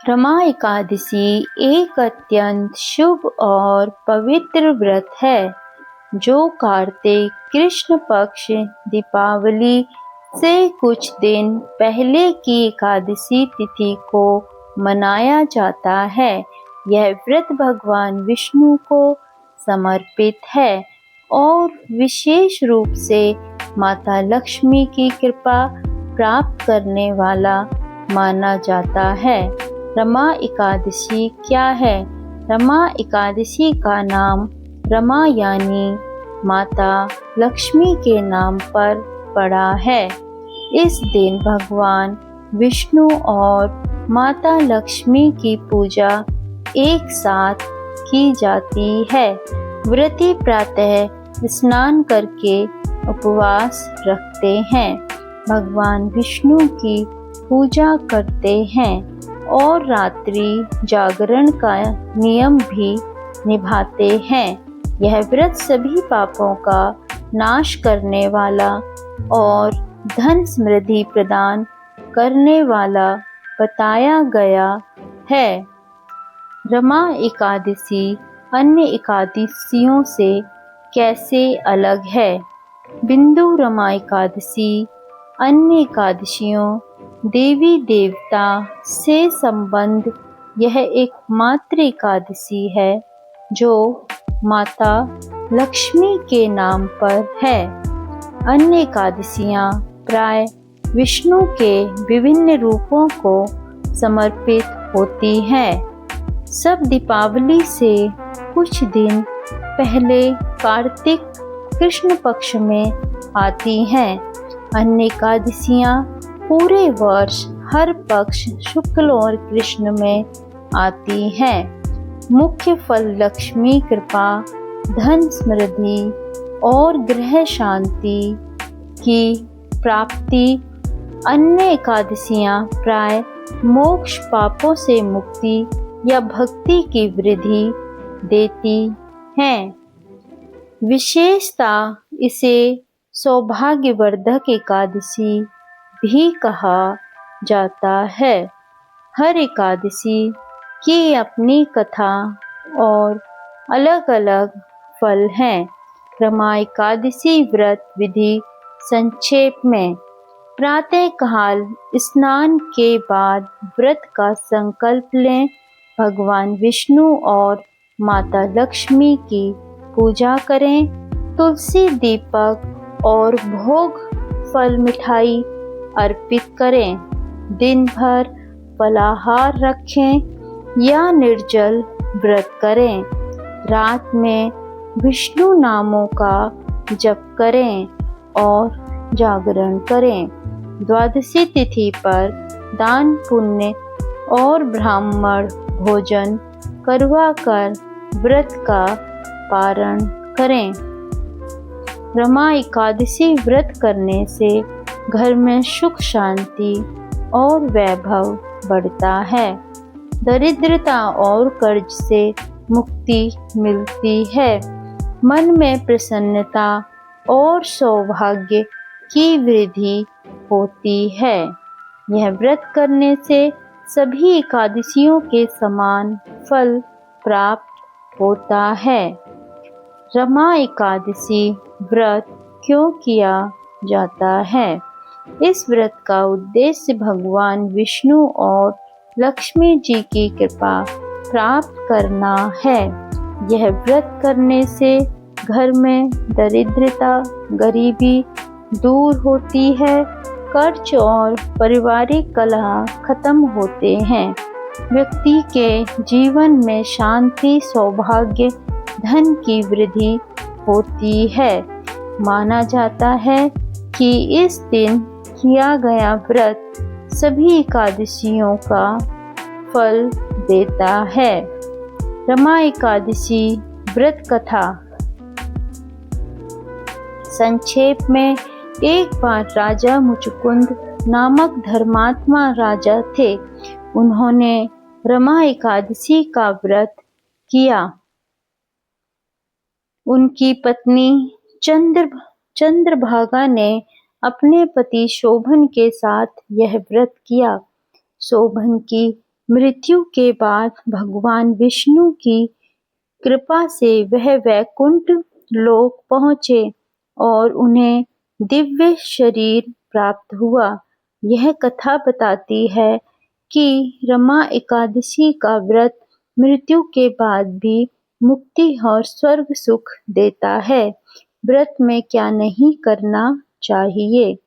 रमा एकादशी एक अत्यंत शुभ और पवित्र व्रत है जो कार्तिक कृष्ण पक्ष दीपावली से कुछ दिन पहले की एकादशी तिथि को मनाया जाता है। यह व्रत भगवान विष्णु को समर्पित है और विशेष रूप से माता लक्ष्मी की कृपा प्राप्त करने वाला माना जाता है। रमा एकादशी क्या है? रमा एकादशी का नाम रमा यानी माता लक्ष्मी के नाम पर पड़ा है। इस दिन भगवान विष्णु और माता लक्ष्मी की पूजा एक साथ की जाती है। व्रती प्रातः स्नान करके उपवास रखते हैं, भगवान विष्णु की पूजा करते हैं और रात्रि जागरण का नियम भी निभाते हैं। यह व्रत सभी पापों का नाश करने वाला और धन समृद्धि प्रदान करने वाला बताया गया है। रमा एकादशी अन्य एकादशियों से कैसे अलग है? बिंदु रमा एकादशी अन्य एकादशियों देवी देवता से संबंध यह एकमात्र एकादशी है जो माता लक्ष्मी के नाम पर है। अन्य एकादशियाँ प्राय विष्णु के विभिन्न रूपों को समर्पित होती हैं। सब दीपावली से कुछ दिन पहले कार्तिक कृष्ण पक्ष में आती हैं। अन्य एकादशियाँ पूरे वर्ष हर पक्ष शुक्ल और कृष्ण में आती हैं। मुख्य फल लक्ष्मी कृपा, धन समृद्धि और गृह शांति की प्राप्ति। अन्य एकादशियाँ प्राय मोक्ष, पापों से मुक्ति या भक्ति की वृद्धि देती हैं। विशेषता इसे सौभाग्यवर्धक एकादशी भी कहा जाता है। हर एकादशी की अपनी कथा और अलग अलग फल हैं। रमा एकादशी व्रत विधि संक्षेप में: प्रातः काल स्नान के बाद व्रत का संकल्प लें। भगवान विष्णु और माता लक्ष्मी की पूजा करें। तुलसी, दीपक और भोग फल मिठाई अर्पित करें। दिन भर फलाहार रखें या निर्जल व्रत करें। रात में विष्णु नामों का जप करें और जागरण करें। द्वादशी तिथि पर दान पुण्य और ब्राह्मण भोजन करवा कर व्रत का पारण करें। रमा एकादशी व्रत करने से घर में सुख, शांति और वैभव बढ़ता है। दरिद्रता और कर्ज से मुक्ति मिलती है। मन में प्रसन्नता और सौभाग्य की वृद्धि होती है। यह व्रत करने से सभी एकादशियों के समान फल प्राप्त होता है। रमा एकादशी व्रत क्यों किया जाता है? इस व्रत का उद्देश्य भगवान विष्णु और लक्ष्मी जी की कृपा प्राप्त करना है। यह व्रत करने से घर में दरिद्रता, गरीबी दूर होती है, कर्ज और पारिवारिक कलह खत्म होते हैं। व्यक्ति के जीवन में शांति, सौभाग्य, धन की वृद्धि होती है। माना जाता है कि इस दिन किया गया व्रत सभी एकादशियों का फल देता है। रमा एकादशी व्रत कथा संक्षेप में: एक बार राजा मुचुकुंद नामक धर्मात्मा राजा थे। उन्होंने रमा एकादशी का व्रत किया। उनकी पत्नी चंद्रभागा ने अपने पति शोभन के साथ यह व्रत किया। शोभन की मृत्यु के बाद भगवान विष्णु की कृपा से वह वैकुंठ लोक पहुँचे और उन्हें दिव्य शरीर प्राप्त हुआ। यह कथा बताती है कि रमा एकादशी का व्रत मृत्यु के बाद भी मुक्ति और स्वर्ग सुख देता है। व्रत में क्या नहीं करना चाहिए।